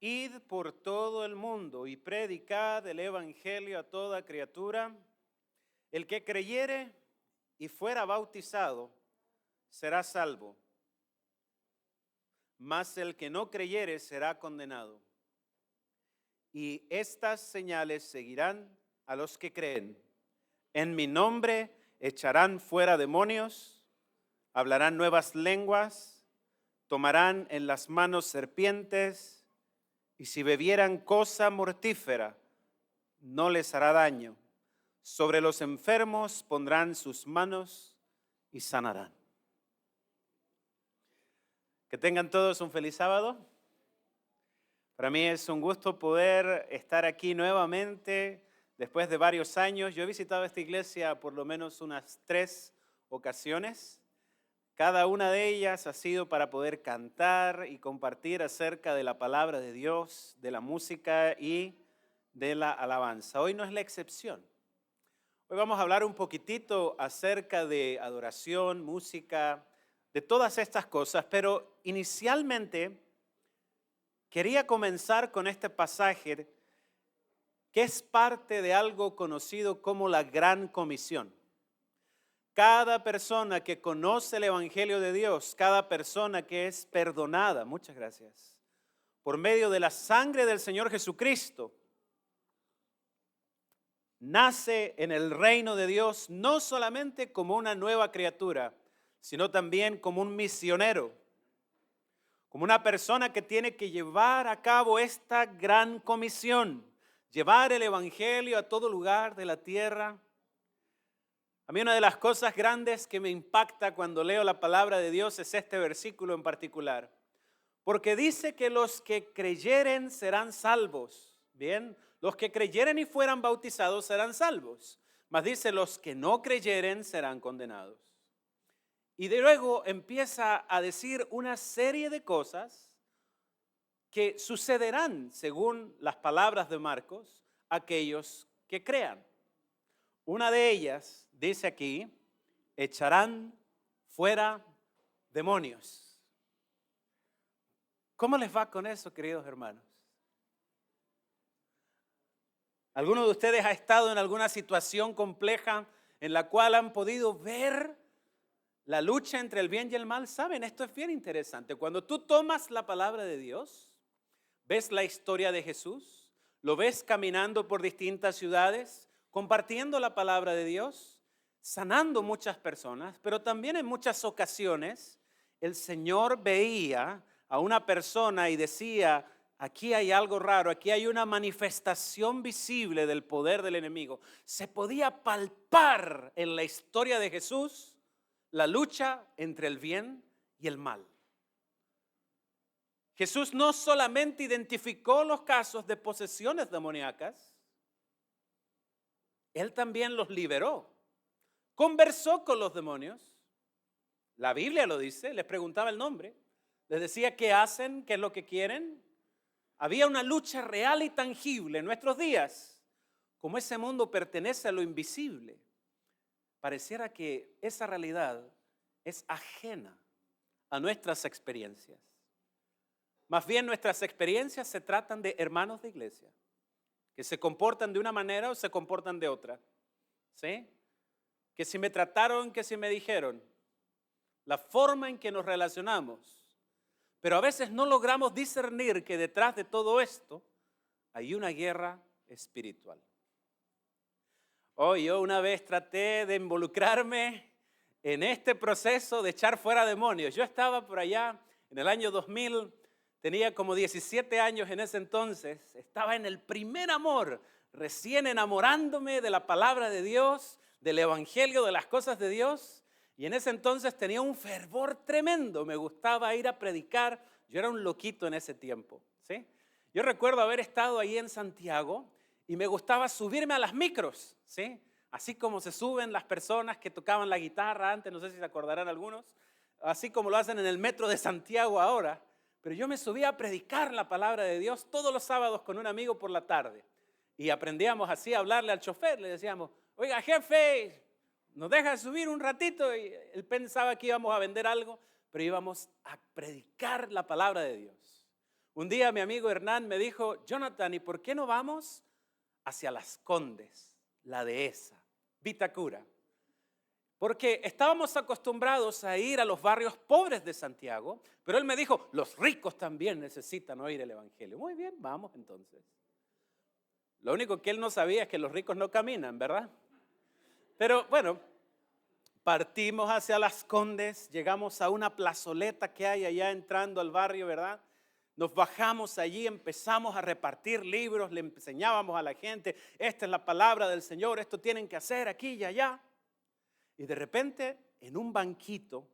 Id por todo el mundo y predicad el evangelio a toda criatura. El que creyere y fuera bautizado será salvo, mas el que no creyere será condenado. Y estas señales seguirán a los que creen. En mi nombre echarán fuera demonios, hablarán nuevas lenguas, tomarán en las manos serpientes, y si bebieran cosa mortífera, no les hará daño. Sobre los enfermos pondrán sus manos y sanarán. Que tengan todos un feliz sábado. Para mí es un gusto poder estar aquí nuevamente después de varios años. Yo he visitado esta iglesia por lo menos unas 3 ocasiones. Cada una de ellas ha sido para poder cantar y compartir acerca de la palabra de Dios, de la música y de la alabanza. Hoy no es la excepción. Hoy vamos a hablar un poquitito acerca de adoración, música, de todas estas cosas, pero inicialmente quería comenzar con este pasaje que es parte de algo conocido como la Gran Comisión. Cada persona que conoce el Evangelio de Dios, cada persona que es perdonada, muchas gracias, por medio de la sangre del Señor Jesucristo, nace en el reino de Dios no solamente como una nueva criatura, sino también como un misionero, como una persona que tiene que llevar a cabo esta gran comisión, llevar el Evangelio a todo lugar de la tierra. A mí una de las cosas grandes que me impacta cuando leo la palabra de Dios es este versículo en particular, porque dice que los que creyeren serán salvos. Bien, los que creyeren y fueran bautizados serán salvos, mas dice los que no creyeren serán condenados. Y de luego empieza a decir una serie de cosas que sucederán, según las palabras de Marcos, a aquellos que crean. Una de ellas, dice aquí, echarán fuera demonios. ¿Cómo les va con eso, queridos hermanos? ¿Alguno de ustedes ha estado en alguna situación compleja en la cual han podido ver la lucha entre el bien y el mal? Saben, esto es bien interesante. Cuando tú tomas la palabra de Dios, ves la historia de Jesús, lo ves caminando por distintas ciudades, compartiendo la palabra de Dios, sanando muchas personas, pero también en muchas ocasiones el Señor veía a una persona y decía, aquí hay algo raro, aquí hay una manifestación visible del poder del enemigo. Se podía palpar en la historia de Jesús la lucha entre el bien y el mal. Jesús no solamente identificó los casos de posesiones demoníacas, Él también los liberó. Conversó con los demonios. La Biblia lo dice, les preguntaba el nombre, les decía qué hacen, qué es lo que quieren. Había una lucha real y tangible en nuestros días. Como ese mundo pertenece a lo invisible, pareciera que esa realidad es ajena a nuestras experiencias. Más bien nuestras experiencias se tratan de hermanos de iglesia, que se comportan de una manera o se comportan de otra. ¿Sí? Que si me trataron, que si me dijeron. La forma en que nos relacionamos. Pero a veces no logramos discernir que detrás de todo esto hay una guerra espiritual. Yo una vez traté de involucrarme en este proceso de echar fuera demonios. Yo estaba por allá en el año 2000, tenía como 17 años en ese entonces, estaba en el primer amor, recién enamorándome de la palabra de Dios, del evangelio, de las cosas de Dios. Y en ese entonces tenía un fervor tremendo, me gustaba ir a predicar, yo era un loquito en ese tiempo, ¿sí? Yo recuerdo haber estado ahí en Santiago y me gustaba subirme a las micros, ¿sí? Así como se suben las personas que tocaban la guitarra antes, no sé si se acordarán algunos, así como lo hacen en el metro de Santiago ahora, pero yo me subía a predicar la palabra de Dios todos los sábados con un amigo por la tarde y aprendíamos así a hablarle al chofer, le decíamos, oiga jefe, nos deja subir un ratito, y él pensaba que íbamos a vender algo, pero íbamos a predicar la palabra de Dios. Un día mi amigo Hernán me dijo, Jonathan, ¿y por qué no vamos hacia Las Condes, la dehesa, Vitacura? Porque estábamos acostumbrados a ir a los barrios pobres de Santiago, pero él me dijo, los ricos también necesitan oír el evangelio. Muy bien, vamos entonces. Lo único que él no sabía es que los ricos no caminan, ¿verdad? Pero bueno, partimos hacia Las Condes, llegamos a una plazoleta que hay allá entrando al barrio, ¿verdad? Nos bajamos allí, empezamos a repartir libros, le enseñábamos a la gente, esta es la palabra del Señor, esto tienen que hacer aquí y allá. Y de repente, en un banquito,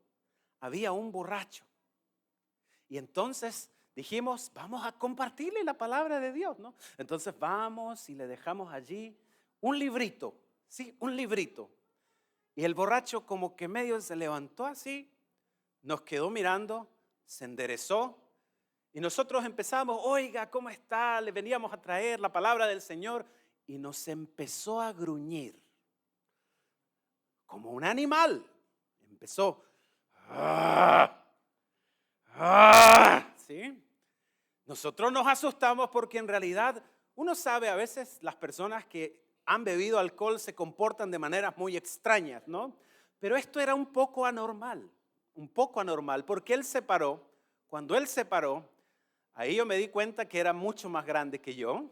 había un borracho. Y entonces dijimos, vamos a compartirle la palabra de Dios, ¿no? Entonces vamos y le dejamos allí un librito, sí, un librito. Y el borracho como que medio se levantó así, nos quedó mirando, se enderezó. Y nosotros empezamos, oiga, ¿cómo está? Le veníamos a traer la palabra del Señor. Y nos empezó a gruñir. Como un animal. Empezó. ¿Sí? Nosotros nos asustamos porque en realidad uno sabe a veces las personas que han bebido alcohol se comportan de maneras muy extrañas, ¿no? Pero esto era un poco anormal, porque él se paró. Cuando él se paró, ahí yo me di cuenta que era mucho más grande que yo.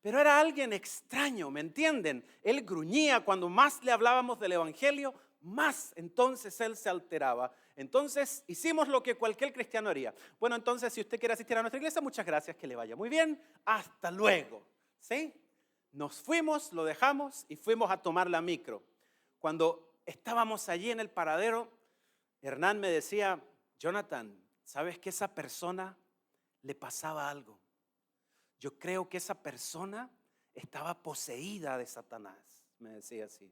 Pero era alguien extraño, ¿me entienden? Él gruñía cuando más le hablábamos del evangelio, más entonces él se alteraba. Entonces hicimos lo que cualquier cristiano haría. Bueno, entonces si usted quiere asistir a nuestra iglesia, muchas gracias, que le vaya muy bien, hasta luego. ¿Sí? Nos fuimos, lo dejamos y fuimos a tomar la micro. Cuando estábamos allí en el paradero, Hernán me decía, Jonathan, ¿sabes que esa persona le pasaba algo? Yo creo que esa persona estaba poseída de Satanás, me decía así.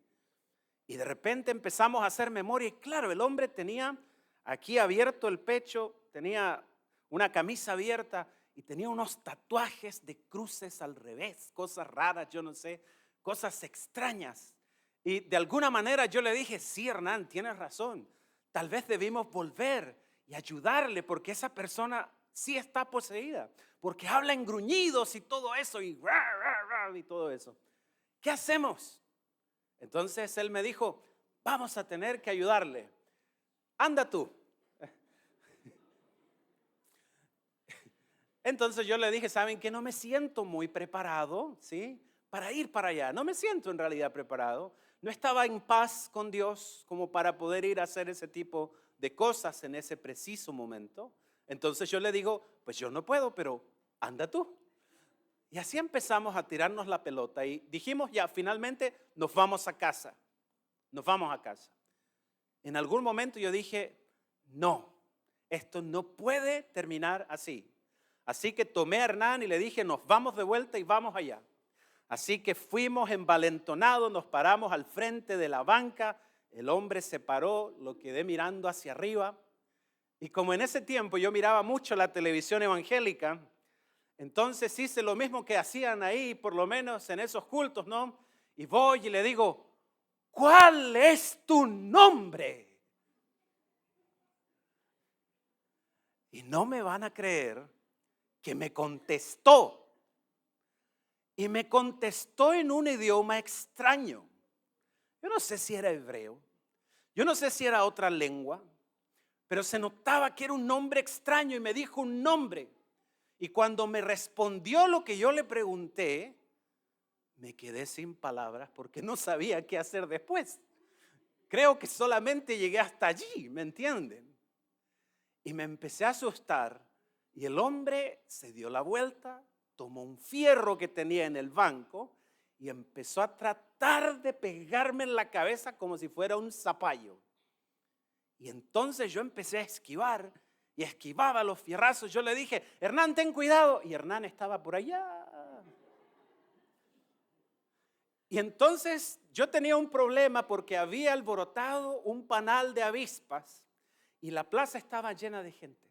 Y de repente empezamos a hacer memoria y claro, el hombre tenía aquí abierto el pecho, tenía una camisa abierta y tenía unos tatuajes de cruces al revés, cosas raras, yo no sé, cosas extrañas. Y de alguna manera yo le dije, sí, Hernán, tienes razón, tal vez debimos volver y ayudarle porque esa persona sí está poseída, porque habla en gruñidos y todo eso y todo eso. ¿Qué hacemos? Entonces él me dijo, vamos a tener que ayudarle. Anda tú. Entonces yo le dije, ¿saben qué? No me siento muy preparado, ¿sí? Para ir para allá. No me siento en realidad preparado. No estaba en paz con Dios como para poder ir a hacer ese tipo de cosas en ese preciso momento. Entonces yo le digo, pues yo no puedo, pero anda tú. Y así empezamos a tirarnos la pelota y dijimos ya, finalmente nos vamos a casa. Nos vamos a casa. En algún momento yo dije, no, esto no puede terminar así. Así que tomé a Hernán y le dije, nos vamos de vuelta y vamos allá. Así que fuimos envalentonados, nos paramos al frente de la banca. El hombre se paró, lo quedé mirando hacia arriba. Y como en ese tiempo yo miraba mucho la televisión evangélica, entonces hice lo mismo que hacían ahí, por lo menos en esos cultos, ¿no? Y voy y le digo, ¿cuál es tu nombre? Y no me van a creer que me contestó. Y me contestó en un idioma extraño. Yo no sé si era hebreo, yo no sé si era otra lengua, pero se notaba que era un nombre extraño y me dijo un nombre. Y cuando me respondió lo que yo le pregunté, me quedé sin palabras porque no sabía qué hacer después. Creo que solamente llegué hasta allí, ¿me entienden? Y me empecé a asustar y el hombre se dio la vuelta, tomó un fierro que tenía en el banco y empezó a tratar de pegarme en la cabeza como si fuera un zapallo. Y entonces yo empecé a esquivar y esquivaba los fierrazos. Yo le dije, Hernán, ten cuidado. Y Hernán estaba por allá. Y entonces yo tenía un problema porque había alborotado un panal de avispas y la plaza estaba llena de gente.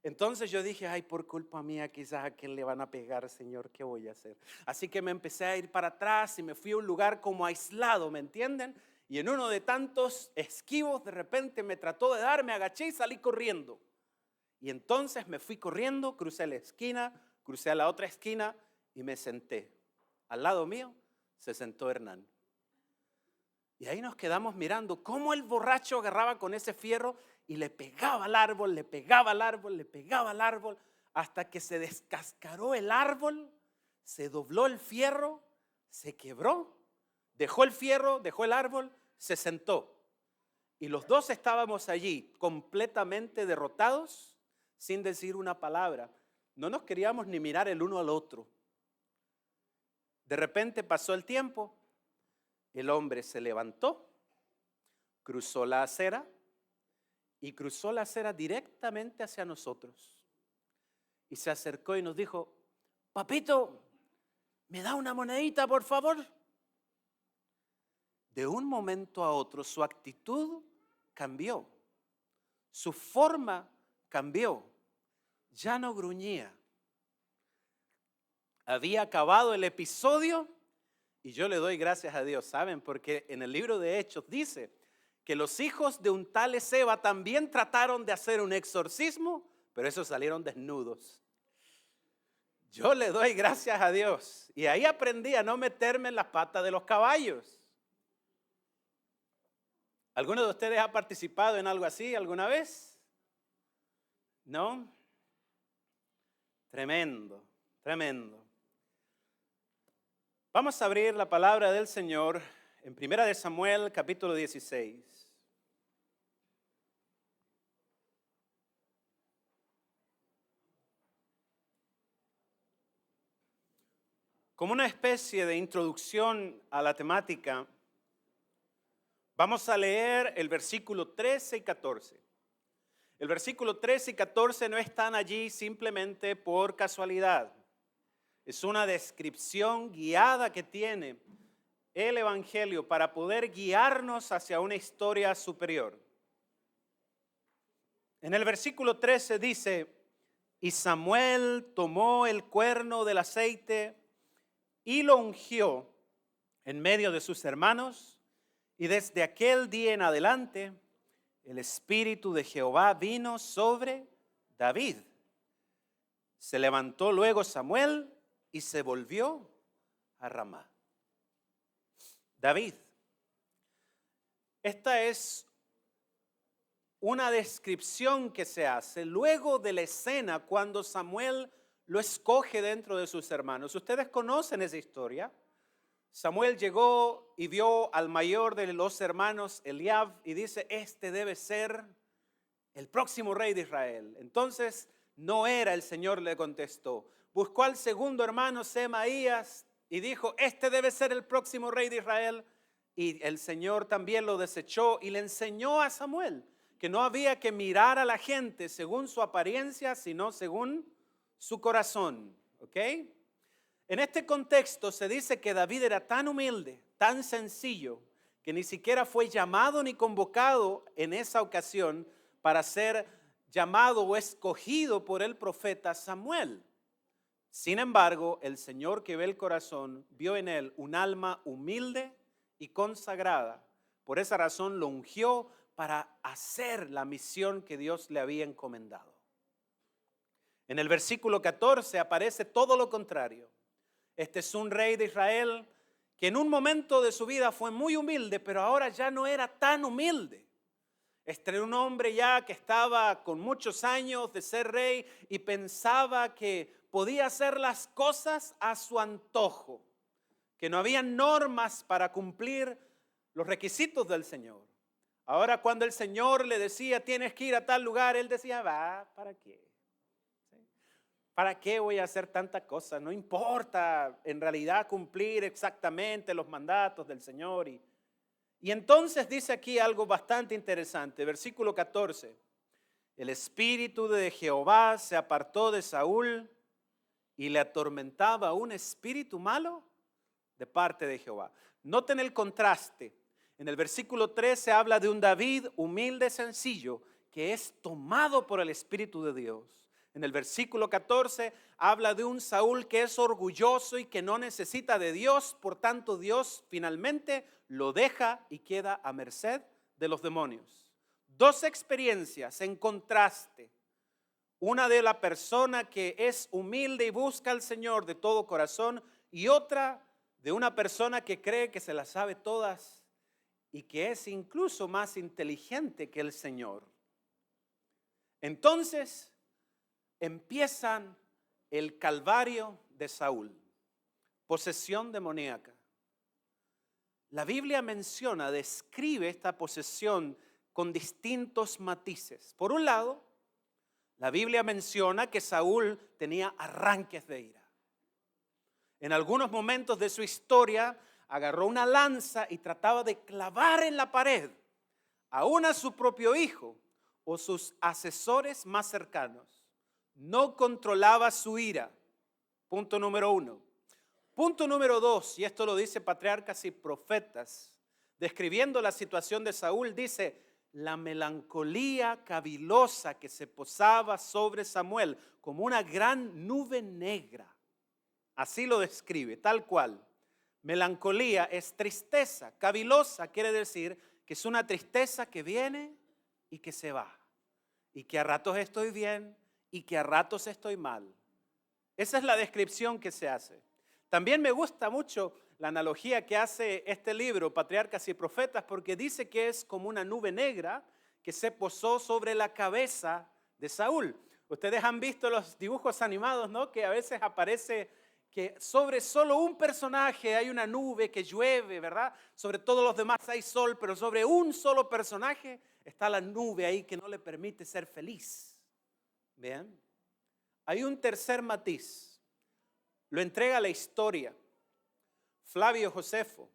Entonces yo dije, ay, por culpa mía quizás a quién le van a pegar, Señor, ¿qué voy a hacer? Así que me empecé a ir para atrás y me fui a un lugar como aislado, ¿me entienden? Y en uno de tantos esquivos de repente me trató de dar, me agaché y salí corriendo. Y entonces me fui corriendo, crucé la esquina, crucé a la otra esquina y me senté. Al lado mío se sentó Hernán. Y ahí nos quedamos mirando cómo el borracho agarraba con ese fierro y le pegaba al árbol, le pegaba al árbol, le pegaba al árbol, hasta que se descascaró el árbol, se dobló el fierro, se quebró, dejó el fierro, dejó el árbol, se sentó. Y los dos estábamos allí completamente derrotados, sin decir una palabra. No nos queríamos ni mirar el uno al otro. De repente pasó el tiempo. El hombre se levantó, cruzó la acera y cruzó la acera directamente hacia nosotros. Y se acercó y nos dijo: papito, ¿me da una monedita, por favor? De un momento a otro su actitud cambió, su forma cambió, ya no gruñía. Había acabado el episodio. Y yo le doy gracias a Dios, ¿saben? Porque en el libro de Hechos dice que los hijos de un tal Esceva también trataron de hacer un exorcismo, pero esos salieron desnudos. Yo le doy gracias a Dios. Y ahí aprendí a no meterme en las patas de los caballos. ¿Alguno de ustedes ha participado en algo así alguna vez? ¿No? Tremendo, tremendo. Vamos a abrir la palabra del Señor en 1 Samuel, capítulo 16. Como una especie de introducción a la temática, vamos a leer el versículo 13 y 14. El versículo 13 y 14 no están allí simplemente por casualidad. Es una descripción guiada que tiene el Evangelio para poder guiarnos hacia una historia superior. En el versículo 13 dice: y Samuel tomó el cuerno del aceite y lo ungió en medio de sus hermanos, y desde aquel día en adelante el Espíritu de Jehová vino sobre David. Se levantó luego Samuel y se volvió a Ramá. David. Esta es una descripción que se hace luego de la escena cuando Samuel lo escoge dentro de sus hermanos. Ustedes conocen esa historia. Samuel llegó y vio al mayor de los hermanos, Eliab, y dice: este debe ser el próximo rey de Israel. Entonces no era. El Señor le contestó. Buscó al segundo hermano, Semaías, y dijo: este debe ser el próximo rey de Israel. Y el Señor también lo desechó y le enseñó a Samuel que no había que mirar a la gente según su apariencia, sino según su corazón. ¿Ok? En este contexto se dice que David era tan humilde, tan sencillo, que ni siquiera fue llamado ni convocado en esa ocasión para ser llamado o escogido por el profeta Samuel. Sin embargo, el Señor que ve el corazón vio en él un alma humilde y consagrada. Por esa razón lo ungió para hacer la misión que Dios le había encomendado. En el versículo 14 aparece todo lo contrario. Este es un rey de Israel que en un momento de su vida fue muy humilde, pero ahora ya no era tan humilde. Este era un hombre ya que estaba con muchos años de ser rey y pensaba que podía hacer las cosas a su antojo, que no había normas para cumplir los requisitos del Señor. Ahora cuando el Señor le decía: tienes que ir a tal lugar, él decía: ¿para qué? ¿Para qué voy a hacer tanta cosa? No importa en realidad cumplir exactamente los mandatos del Señor. Y entonces dice aquí algo bastante interesante, versículo 14. El espíritu de Jehová se apartó de Saúl y le atormentaba un espíritu malo de parte de Jehová. Noten el contraste. En el versículo 13 habla de un David humilde, sencillo, que es tomado por el Espíritu de Dios. En el versículo 14 habla de un Saúl que es orgulloso y que no necesita de Dios, por tanto Dios finalmente lo deja y queda a merced de los demonios. Dos experiencias en contraste. Una de la persona que es humilde y busca al Señor de todo corazón, y otra de una persona que cree que se las sabe todas y que es incluso más inteligente que el Señor. Entonces empiezan el calvario de Saúl, posesión demoníaca. La Biblia menciona, describe esta posesión con distintos matices. Por un lado, la Biblia menciona que Saúl tenía arranques de ira. En algunos momentos de su historia agarró una lanza y trataba de clavar en la pared aún a su propio hijo o sus asesores más cercanos. No controlaba su ira. Punto número 1. Punto número 2, y esto lo dice Patriarcas y Profetas, describiendo la situación de Saúl, dice: la melancolía cavilosa que se posaba sobre Samuel como una gran nube negra. Así lo describe, tal cual. Melancolía es tristeza, cavilosa quiere decir que es una tristeza que viene y que se va, y que a ratos estoy bien y que a ratos estoy mal. Esa es la descripción que se hace. También me gusta mucho la analogía que hace este libro, Patriarcas y Profetas, porque dice que es como una nube negra que se posó sobre la cabeza de Saúl. Ustedes han visto los dibujos animados, ¿no? Que a veces aparece que sobre solo un personaje hay una nube que llueve, ¿verdad? Sobre todos los demás hay sol, pero sobre un solo personaje está la nube ahí que no le permite ser feliz. ¿Bien? Hay un tercer matiz. Lo entrega la historia. Flavio Josefo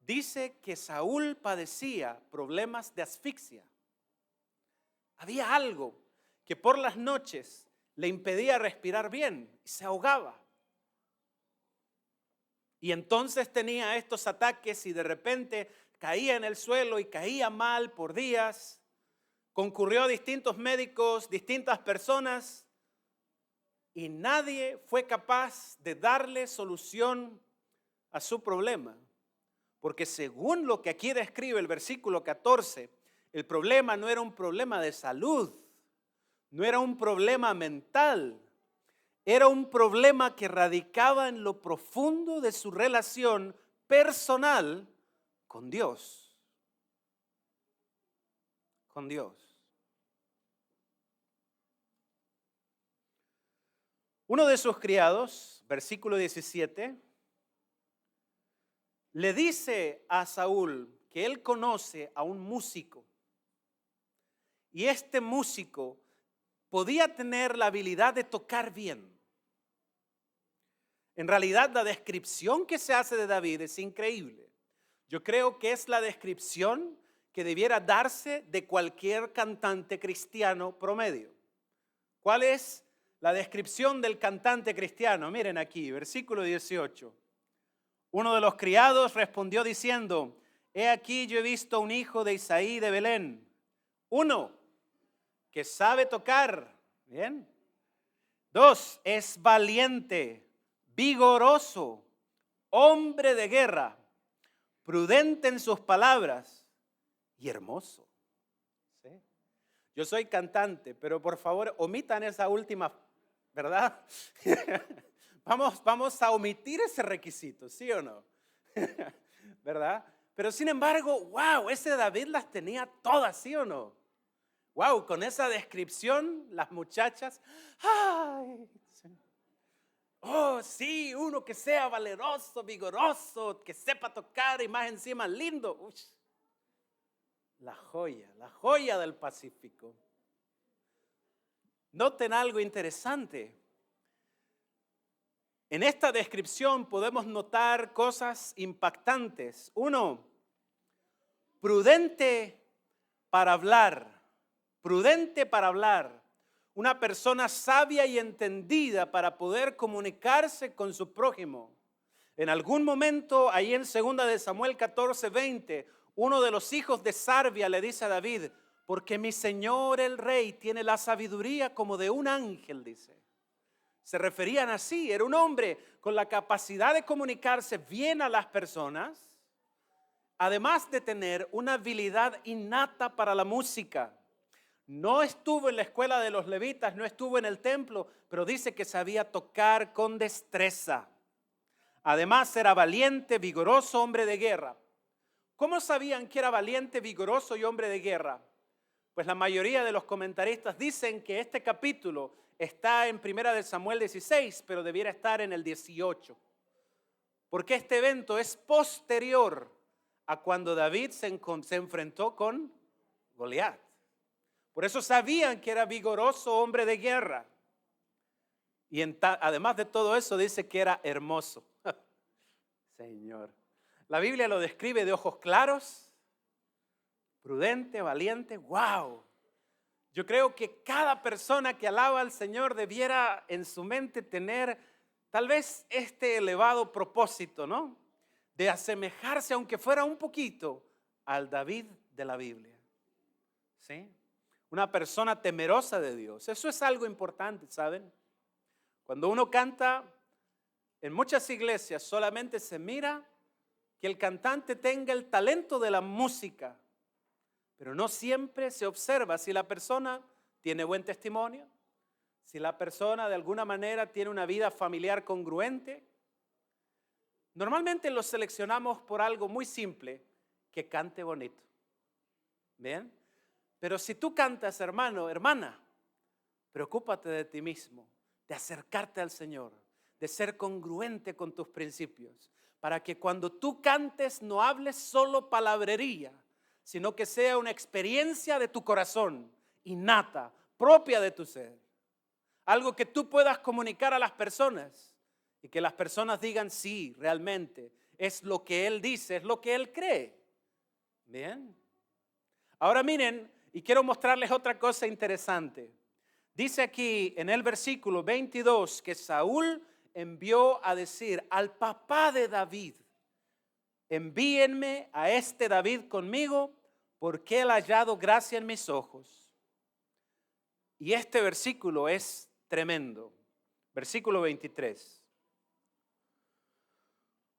dice que Saúl padecía problemas de asfixia. Había algo que por las noches le impedía respirar bien y se ahogaba. Y entonces tenía estos ataques y de repente caía en el suelo y caía mal por días. Concurrió a distintos médicos, distintas personas, y nadie fue capaz de darle solución a su problema. Porque según lo que aquí describe el versículo 14, el problema no era un problema de salud, no era un problema mental, era un problema que radicaba en lo profundo de su relación personal con Dios. Con Dios. Uno de sus criados, versículo 17, le dice a Saúl que él conoce a un músico. Y este músico podía tener la habilidad de tocar bien. En realidad, la descripción que se hace de David es increíble. Yo creo que es la descripción que debiera darse de cualquier cantante cristiano promedio. ¿Cuál es la descripción del cantante cristiano? Miren aquí, versículo 18. Uno de los criados respondió diciendo: he aquí yo he visto un hijo de Isaí de Belén, uno que sabe tocar, bien. 2, es valiente, vigoroso, hombre de guerra, prudente en sus palabras y hermoso. ¿Sí? Yo soy cantante, pero por favor omitan esa última, ¿verdad? Vamos a omitir ese requisito, ¿sí o no? ¿Verdad? Pero sin embargo, wow, ese David las tenía todas, ¿sí o no? Wow, con esa descripción, las muchachas, ay, oh, sí, uno que sea valeroso, vigoroso, que sepa tocar y más encima lindo. Uy, la joya del Pacífico. Noten algo interesante. En esta descripción podemos notar cosas impactantes. Uno, prudente para hablar. Prudente para hablar. Una persona sabia y entendida para poder comunicarse con su prójimo. En algún momento, ahí en 2 de Samuel 14:20, uno de los hijos de Sarvia le dice a David: porque mi señor el rey tiene la sabiduría como de un ángel, dice. Se referían así, era un hombre con la capacidad de comunicarse bien a las personas, además de tener una habilidad innata para la música. No estuvo en la escuela de los levitas, no estuvo en el templo, pero dice que sabía tocar con destreza. Además era valiente, vigoroso, hombre de guerra. ¿Cómo sabían que era valiente, vigoroso y hombre de guerra? Pues la mayoría de los comentaristas dicen que este capítulo está en 1 de Samuel 16, pero debiera estar en el 18. Porque este evento es posterior a cuando David se enfrentó con Goliat. Por eso sabían que era vigoroso hombre de guerra. Y además de todo eso dice que era hermoso. Señor. La Biblia lo describe de ojos claros, prudente, valiente. ¡Wow! Yo creo que cada persona que alaba al Señor debiera en su mente tener tal vez este elevado propósito, ¿no? De asemejarse, aunque fuera un poquito, al David de la Biblia. ¿Sí? Una persona temerosa de Dios. Eso es algo importante, ¿saben? Cuando uno canta, en muchas iglesias solamente se mira que el cantante tenga el talento de la música, pero no siempre se observa si la persona tiene buen testimonio, si la persona de alguna manera tiene una vida familiar congruente. Normalmente los seleccionamos por algo muy simple, que cante bonito. ¿Bien? Pero si tú cantas, hermano, hermana, preocúpate de ti mismo, de acercarte al Señor, de ser congruente con tus principios, para que cuando tú cantes no hables solo palabrería, sino que sea una experiencia de tu corazón, innata, propia de tu ser. Algo que tú puedas comunicar a las personas y que las personas digan, sí, realmente es lo que él dice, es lo que él cree. Bien. Ahora miren, y quiero mostrarles otra cosa interesante. Dice aquí en el versículo 22 que Saúl envió a decir al papá de David, envíenme a este David conmigo porque él ha hallado gracia en mis ojos. Y este versículo es tremendo. Versículo 23.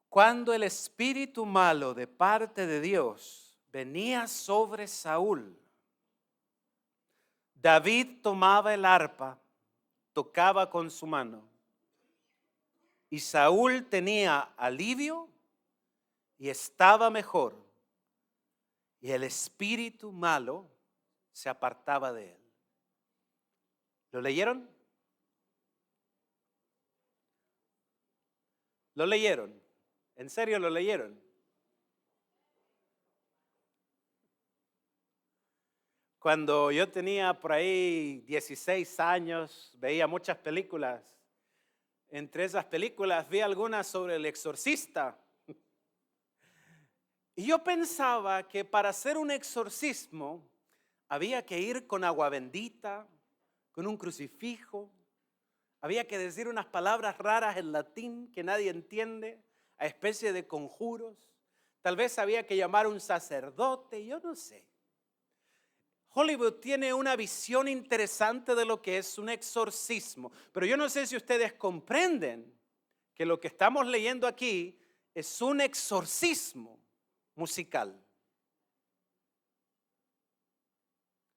Cuando el espíritu malo de parte de Dios venía sobre Saúl, David tomaba el arpa, tocaba con su mano, y Saúl tenía alivio y estaba mejor, y el espíritu malo se apartaba de él. ¿Lo leyeron? ¿Lo leyeron? ¿En serio lo leyeron? Cuando yo tenía por ahí 16 años, veía muchas películas. Entre esas películas vi algunas sobre el exorcista. Y yo pensaba que para hacer un exorcismo había que ir con agua bendita, con un crucifijo. Había que decir unas palabras raras en latín que nadie entiende, a especie de conjuros. Tal vez había que llamar a un sacerdote, yo no sé. Hollywood tiene una visión interesante de lo que es un exorcismo, pero yo no sé si ustedes comprenden que lo que estamos leyendo aquí es un exorcismo musical.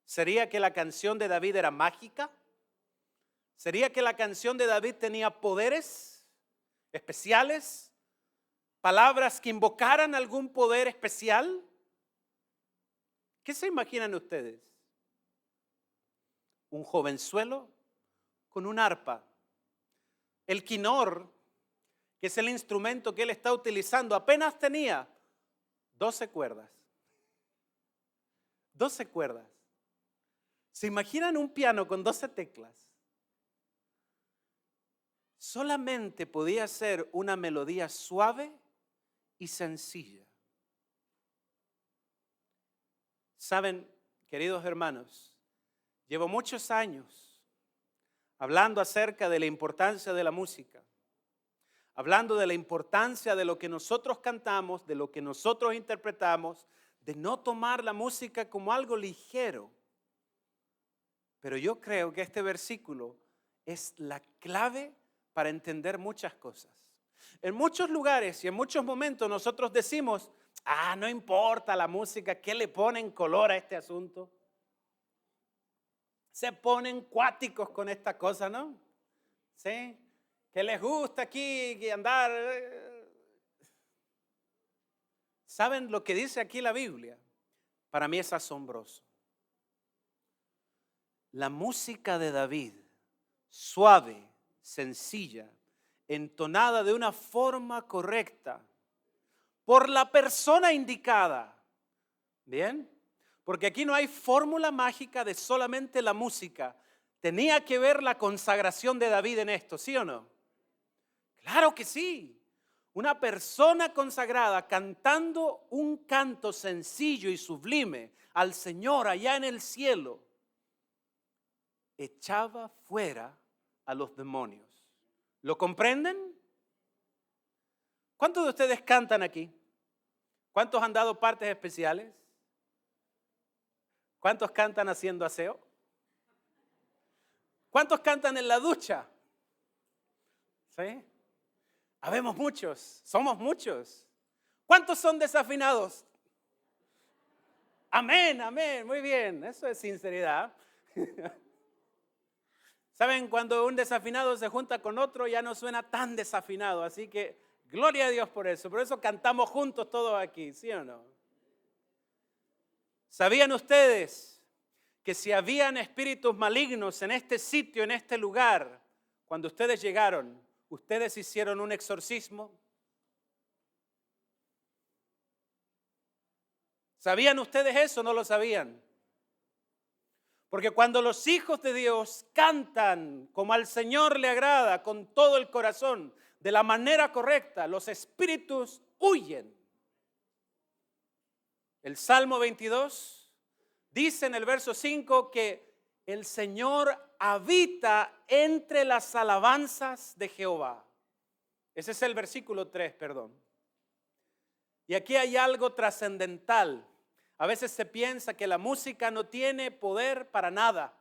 ¿Sería que la canción de David era mágica? ¿Sería que la canción de David tenía poderes especiales? ¿Palabras que invocaran algún poder especial? ¿Qué se imaginan ustedes? Un jovenzuelo con un arpa. El quinor, que es el instrumento que él está utilizando, apenas tenía 12 cuerdas. 12 cuerdas. ¿Se imaginan un piano con 12 teclas? Solamente podía ser una melodía suave y sencilla. Saben, queridos hermanos, llevo muchos años hablando acerca de la importancia de la música, hablando de la importancia de lo que nosotros cantamos, de lo que nosotros interpretamos, de no tomar la música como algo ligero. Pero yo creo que este versículo es la clave para entender muchas cosas. En muchos lugares y en muchos momentos nosotros decimos, no importa la música, ¿qué le ponen color a este asunto? se ponen cuáticos con esta cosa, ¿no? ¿Sí? Que les gusta aquí andar. ¿Saben lo que dice aquí la Biblia? Para mí es asombroso. La música de David, suave, sencilla, entonada de una forma correcta, por la persona indicada. ¿Bien? Porque aquí no hay fórmula mágica de solamente la música. Tenía que ver la consagración de David en esto, ¿sí o no? Claro que sí. Una persona consagrada cantando un canto sencillo y sublime al Señor allá en el cielo, echaba fuera a los demonios. ¿Lo comprenden? ¿Cuántos de ustedes cantan aquí? ¿Cuántos han dado partes especiales? ¿Cuántos cantan haciendo aseo? ¿Cuántos cantan en la ducha? ¿Sí? Habemos muchos, somos muchos. ¿Cuántos son desafinados? Amén, amén, muy bien, eso es sinceridad. ¿Saben? Cuando un desafinado se junta con otro ya no suena tan desafinado, así que gloria a Dios por eso cantamos juntos todos aquí, ¿sí o no? ¿Sabían ustedes que si habían espíritus malignos en este sitio, en este lugar, cuando ustedes llegaron, ustedes hicieron un exorcismo? ¿Sabían ustedes eso o no lo sabían? Porque cuando los hijos de Dios cantan como al Señor le agrada, con todo el corazón, de la manera correcta, los espíritus huyen. El Salmo 22 dice en el verso 5 que el Señor habita entre las alabanzas de Jehová. Ese es el versículo 3, perdón. Y aquí hay algo trascendental. A veces se piensa que la música no tiene poder para nada.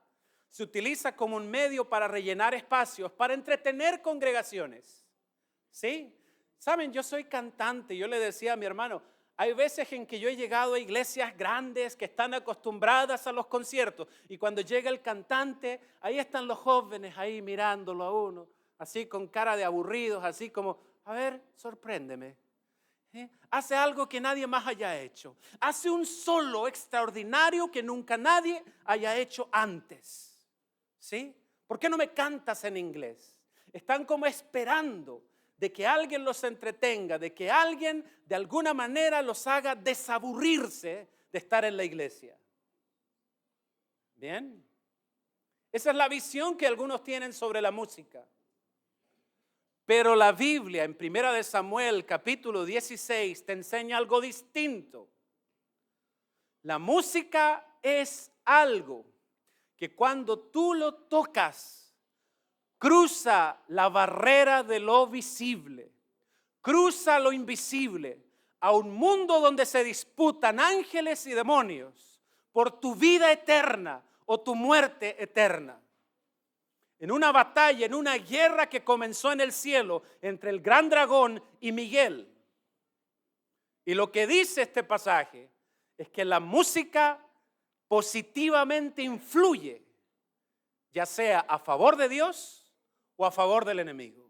Se utiliza como un medio para rellenar espacios, para entretener congregaciones. ¿Sí? Saben, yo soy cantante. Yo le decía a mi hermano, hay veces en que yo he llegado a iglesias grandes que están acostumbradas a los conciertos. Y cuando llega el cantante, ahí están los jóvenes ahí mirándolo a uno, así con cara de aburridos, así como, a ver, sorpréndeme. Hace algo que nadie más haya hecho. Hace un solo extraordinario que nunca nadie haya hecho antes. ¿Sí? ¿Por qué no me cantas en inglés? Están como esperando de que alguien los entretenga, de que alguien de alguna manera los haga desaburrirse de estar en la iglesia. ¿Bien? Esa es la visión que algunos tienen sobre la música. Pero la Biblia en 1 Samuel capítulo 16 te enseña algo distinto. La música es algo que cuando tú lo tocas, cruza la barrera de lo visible, cruza lo invisible a un mundo donde se disputan ángeles y demonios por tu vida eterna o tu muerte eterna. En una batalla, en una guerra que comenzó en el cielo entre el gran dragón y Miguel. Y lo que dice este pasaje es que la música positivamente influye, ya sea a favor de Dios o a favor del enemigo.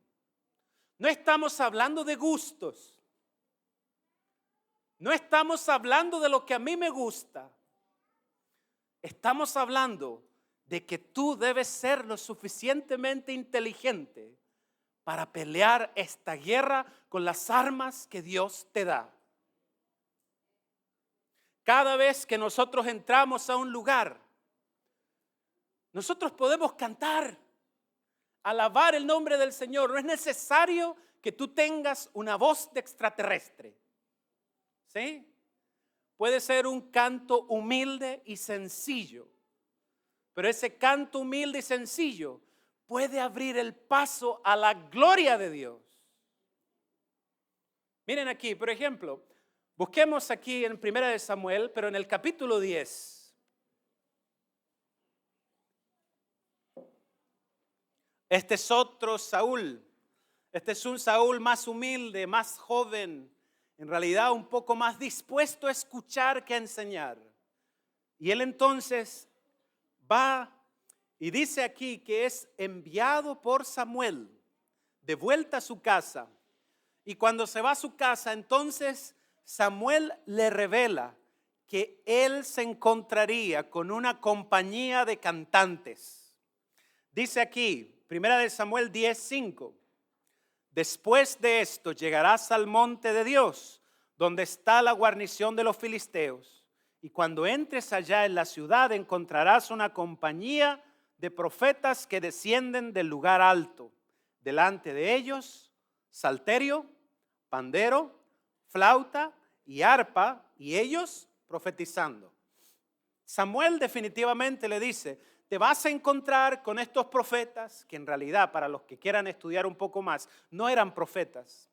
No estamos hablando de gustos. No estamos hablando de lo que a mí me gusta. Estamos hablando de que tú debes ser lo suficientemente inteligente para pelear esta guerra con las armas que Dios te da. Cada vez que nosotros entramos a un lugar, nosotros podemos cantar, alabar el nombre del Señor. No es necesario que tú tengas una voz de extraterrestre. ¿Sí? Puede ser un canto humilde y sencillo. Pero ese canto humilde y sencillo puede abrir el paso a la gloria de Dios. Miren aquí, por ejemplo, busquemos aquí en 1 Samuel, pero en el capítulo 10. Este es otro Saúl. Este es un Saúl más humilde, más joven, en realidad un poco más dispuesto a escuchar que a enseñar. Y él entonces va Y dice aquí que es enviado por Samuel de vuelta a su casa. Y cuando se va a su casa, entonces Samuel le revela que él se encontraría con una compañía de cantantes. Dice aquí, 1 Samuel 10:5. Después de esto llegarás al monte de Dios, donde está la guarnición de los filisteos. Y cuando entres allá en la ciudad encontrarás una compañía de profetas que descienden del lugar alto. Delante de ellos, salterio, pandero, flauta y arpa, y ellos profetizando. Samuel definitivamente le dice, te vas a encontrar con estos profetas, que en realidad, para los que quieran estudiar un poco más, no eran profetas,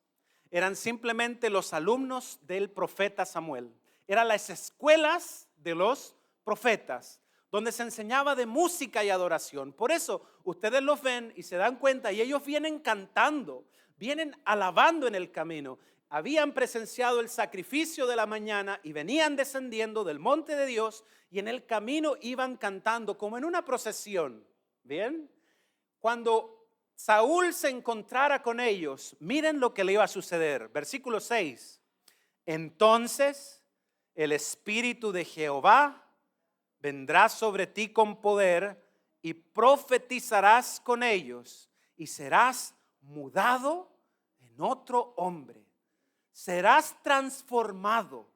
eran simplemente los alumnos del profeta Samuel. Eran las escuelas de los profetas, donde se enseñaba de música y adoración. Por eso ustedes los ven y se dan cuenta, y ellos vienen cantando, vienen alabando en el camino. Habían presenciado el sacrificio de la mañana y venían descendiendo del monte de Dios y en el camino iban cantando como en una procesión. ¿Bien? Cuando Saúl se encontrara con ellos, miren lo que le iba a suceder. Versículo 6. Entonces el Espíritu de Jehová vendrá sobre ti con poder y profetizarás con ellos y serás mudado en otro hombre. Serás transformado.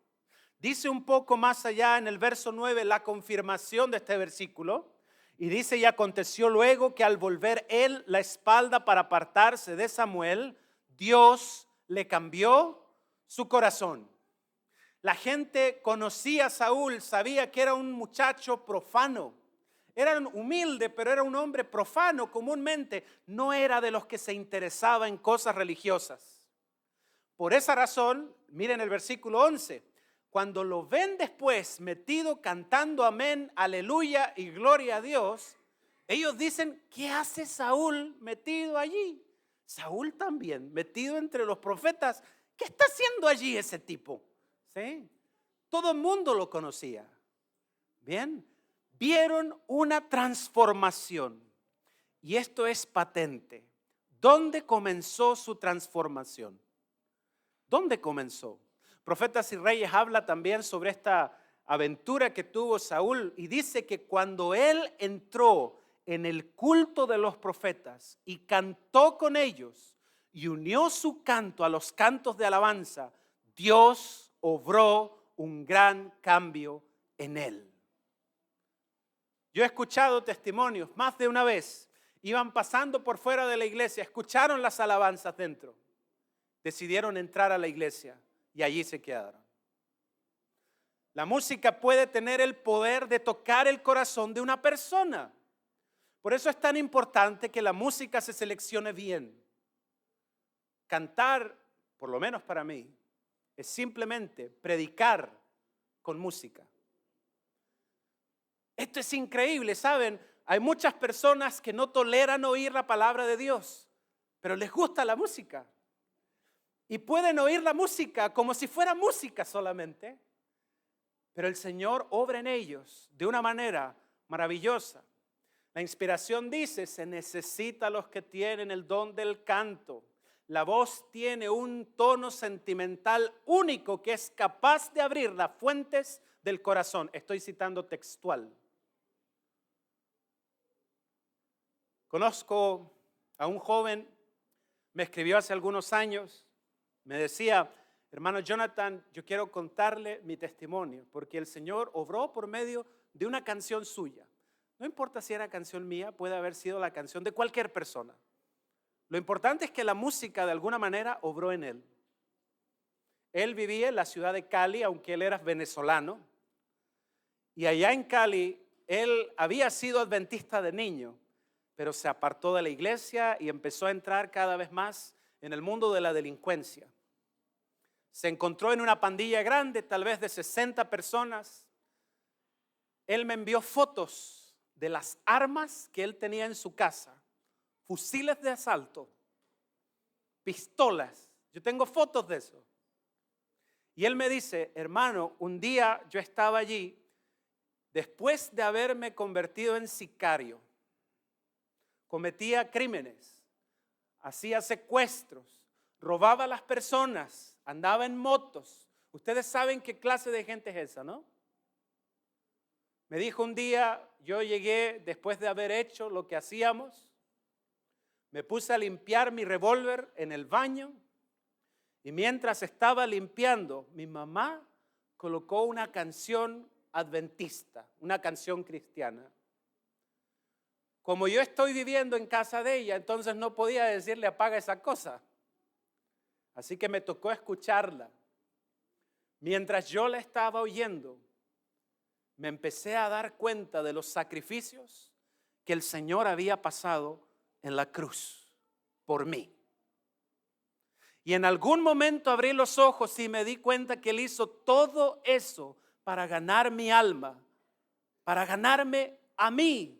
Dice un poco más allá en el verso 9 la confirmación de este versículo. Y dice, y aconteció luego que al volver él la espalda para apartarse de Samuel, Dios le cambió su corazón. La gente conocía a Saúl, sabía que era un muchacho profano. Era humilde, pero era un hombre profano comúnmente. No era de los que se interesaba en cosas religiosas. Por esa razón, miren el versículo 11, cuando lo ven después metido cantando amén, aleluya y gloria a Dios, ellos dicen, ¿qué hace Saúl metido allí? Saúl también, metido entre los profetas, ¿qué está haciendo allí ese tipo? ¿Sí? Todo el mundo lo conocía. Bien, vieron una transformación y esto es patente. ¿Dónde comenzó su transformación? ¿Dónde comenzó? Profetas y Reyes habla también sobre esta aventura que tuvo Saúl y dice que cuando él entró en el culto de los profetas y cantó con ellos y unió su canto a los cantos de alabanza, Dios obró un gran cambio en él. Yo he escuchado testimonios más de una vez, iban pasando por fuera de la iglesia, escucharon las alabanzas dentro. Decidieron entrar a la iglesia y allí se quedaron. La música puede tener el poder de tocar el corazón de una persona. Por eso es tan importante que la música se seleccione bien. Cantar, por lo menos para mí, es simplemente predicar con música. Esto es increíble, ¿saben? Hay muchas personas que no toleran oír la palabra de Dios, pero les gusta la música. Y pueden oír la música como si fuera música solamente, pero el Señor obra en ellos de una manera maravillosa. La inspiración dice, se necesita a los que tienen el don del canto. La voz tiene un tono sentimental único que es capaz de abrir las fuentes del corazón. Estoy citando textual. Conozco a un joven, me escribió hace algunos años. Me decía, hermano Jonathan, yo quiero contarle mi testimonio, porque el Señor obró por medio de una canción suya. No importa si era canción mía, puede haber sido la canción de cualquier persona. Lo importante es que la música de alguna manera obró en él. Él vivía en la ciudad de Cali, aunque él era venezolano. Y allá en Cali, él había sido adventista de niño, pero se apartó de la iglesia y empezó a entrar cada vez más en el mundo de la delincuencia. Se encontró en una pandilla grande, tal vez de 60 personas. Él me envió fotos de las armas que él tenía en su casa. Fusiles de asalto, pistolas. Yo tengo fotos de eso. Y él me dice, hermano, un día yo estaba allí, después de haberme convertido en sicario. cometía crímenes, hacía secuestros, robaba a las personas, andaba en motos. Ustedes saben qué clase de gente es esa, ¿no? Me dijo un día, yo llegué después de haber hecho lo que hacíamos, me puse a limpiar mi revólver en el baño y mientras estaba limpiando, mi mamá colocó una canción adventista, una canción cristiana. Como yo estoy viviendo en casa de ella, entonces no podía decirle apaga esa cosa. Así que me tocó escucharla. Mientras yo la estaba oyendo, me empecé a dar cuenta de los sacrificios que el Señor había pasado en la cruz por mí. Y en algún momento abrí los ojos y me di cuenta que Él hizo todo eso para ganar mi alma, para ganarme a mí.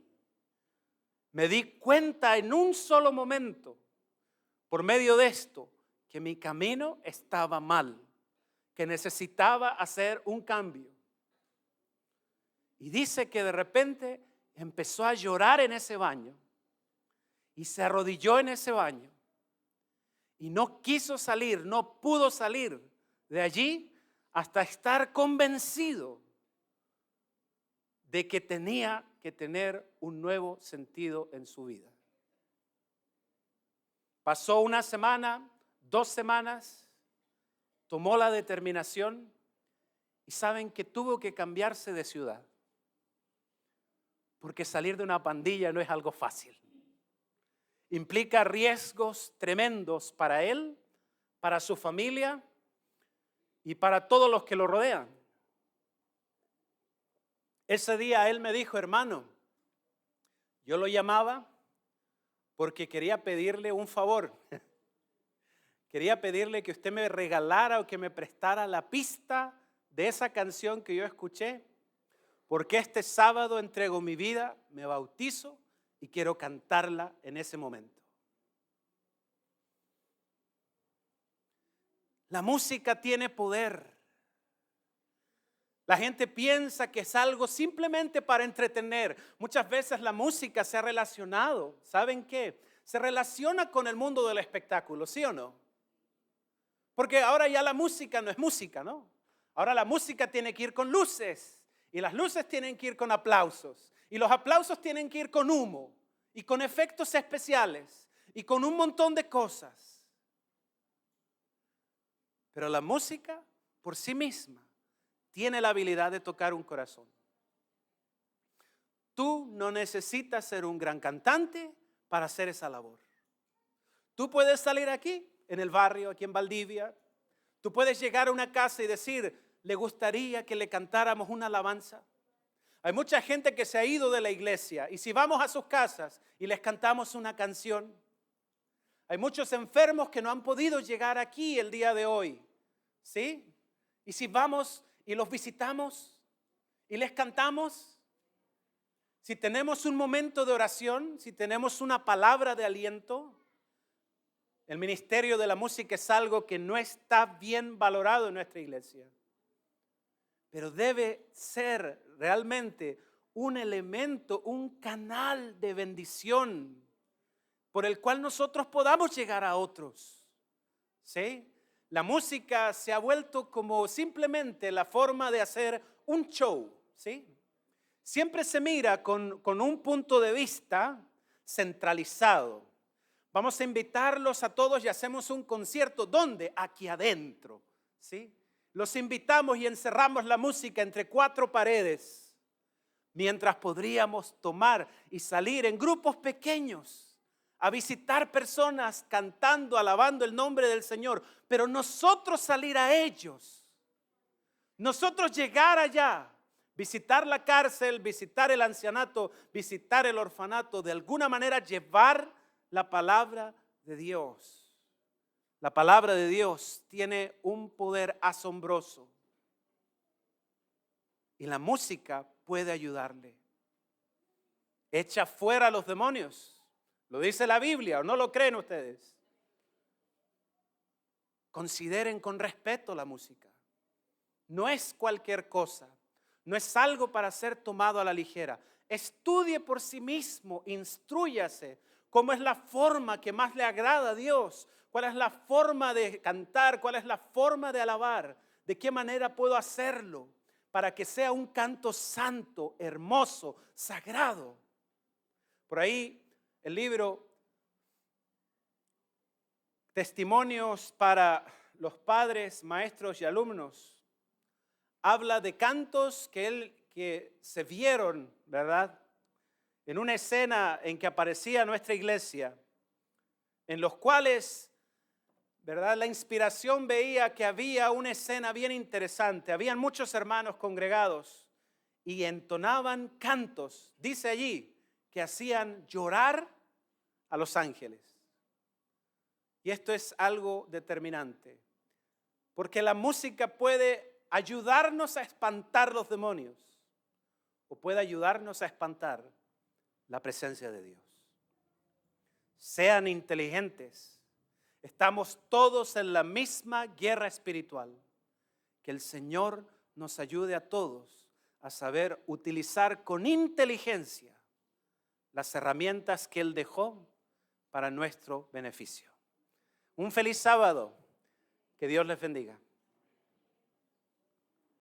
Me di cuenta en un solo momento, por medio de esto, que mi camino estaba mal, que necesitaba hacer un cambio. Y dice que de repente empezó a llorar en ese baño y se arrodilló en ese baño y no quiso salir, no pudo salir de allí hasta estar convencido de que tenía que tener un nuevo sentido en su vida. Pasó una semana, 2 semanas, tomó la determinación y saben que tuvo que cambiarse de ciudad. Porque salir de una pandilla no es algo fácil. Implica riesgos tremendos para él, para su familia y para todos los que lo rodean. Ese día él me dijo, hermano, yo lo llamaba porque quería pedirle un favor. Quería pedirle que usted me regalara o que me prestara la pista de esa canción que yo escuché, porque este sábado entrego mi vida, me bautizo y quiero cantarla en ese momento. La música tiene poder. La gente piensa que es algo simplemente para entretener. Muchas veces la música se ha relacionado, ¿saben qué? Se relaciona con el mundo del espectáculo, ¿sí o no? Porque ahora ya la música no es música, ¿no? Ahora la música tiene que ir con luces. Y las luces tienen que ir con aplausos. Y los aplausos tienen que ir con humo. Y con efectos especiales. Y con un montón de cosas. Pero la música por sí misma tiene la habilidad de tocar un corazón. Tú no necesitas ser un gran cantante para hacer esa labor. Tú puedes salir aquí, en el barrio, aquí en Valdivia. Tú puedes llegar a una casa y decir, ¿le gustaría que le cantáramos una alabanza? Hay mucha gente que se ha ido de la iglesia y si vamos a sus casas y les cantamos una canción, hay muchos enfermos que no han podido llegar aquí el día de hoy, ¿sí? Y si vamos y los visitamos y les cantamos, si tenemos un momento de oración, si tenemos una palabra de aliento, el ministerio de la música es algo que no está bien valorado en nuestra iglesia. Pero debe ser realmente un elemento, un canal de bendición por el cual nosotros podamos llegar a otros. ¿Sí? La música se ha vuelto como simplemente la forma de hacer un show. ¿Sí? Siempre se mira con un punto de vista centralizado. Vamos a invitarlos a todos y hacemos un concierto. ¿Dónde? Aquí adentro. ¿Sí? Los invitamos y encerramos la música entre 4 paredes, mientras podríamos tomar y salir en grupos pequeños a visitar personas cantando, alabando el nombre del Señor, pero nosotros salir a ellos, nosotros llegar allá, visitar la cárcel, visitar el ancianato, visitar el orfanato, de alguna manera llevar la palabra de Dios. La palabra de Dios tiene un poder asombroso y la música puede ayudarle. Echa fuera a los demonios. Lo dice la Biblia, ¿o no lo creen ustedes? Consideren con respeto la música. No es cualquier cosa. No es algo para ser tomado a la ligera. Estudie por sí mismo, instrúyase. cómo es la forma que más le agrada a Dios, cuál es la forma de cantar, cuál es la forma de alabar, de qué manera puedo hacerlo para que sea un canto santo, hermoso, sagrado. Por ahí el libro Testimonios para los padres, maestros y alumnos habla de cantos que se vieron, ¿verdad?, en una escena en que aparecía nuestra iglesia, en los cuales, ¿verdad?, la inspiración veía que había una escena bien interesante. Habían muchos hermanos congregados y entonaban cantos, dice allí, que hacían llorar a los ángeles. Y esto es algo determinante, porque la música puede ayudarnos a espantar los demonios o puede ayudarnos a espantar la presencia de Dios. Sean inteligentes. Estamos todos en la misma guerra espiritual. Que el Señor nos ayude a todos a saber utilizar con inteligencia las herramientas que Él dejó para nuestro beneficio. Un feliz sábado. Que Dios les bendiga.